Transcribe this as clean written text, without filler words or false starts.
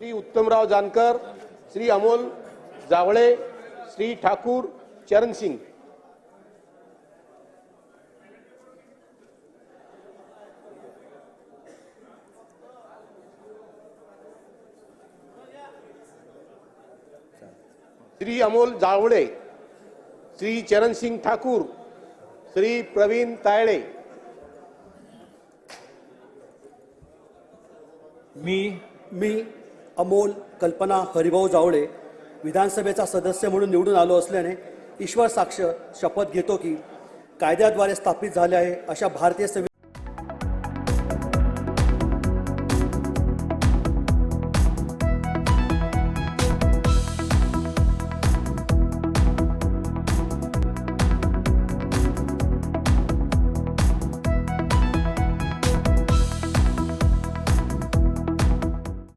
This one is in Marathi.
श्री उत्तमराव जानकर, श्री अमोल जावळे, श्री ठाकूर चरण सिंह। श्री अमोल जावळे, श्री चरण सिंह ठाकूर, श्री प्रवीण तायडे। मी अमोल कल्पना हरिभाऊ जावळे विधानसभेचा सदस्य म्हणून निवडून आलो असल्याने ईश्वर साक्ष शपथ घेतो की कायद्याद्वारे स्थापित झाले आहे अशा भारतीय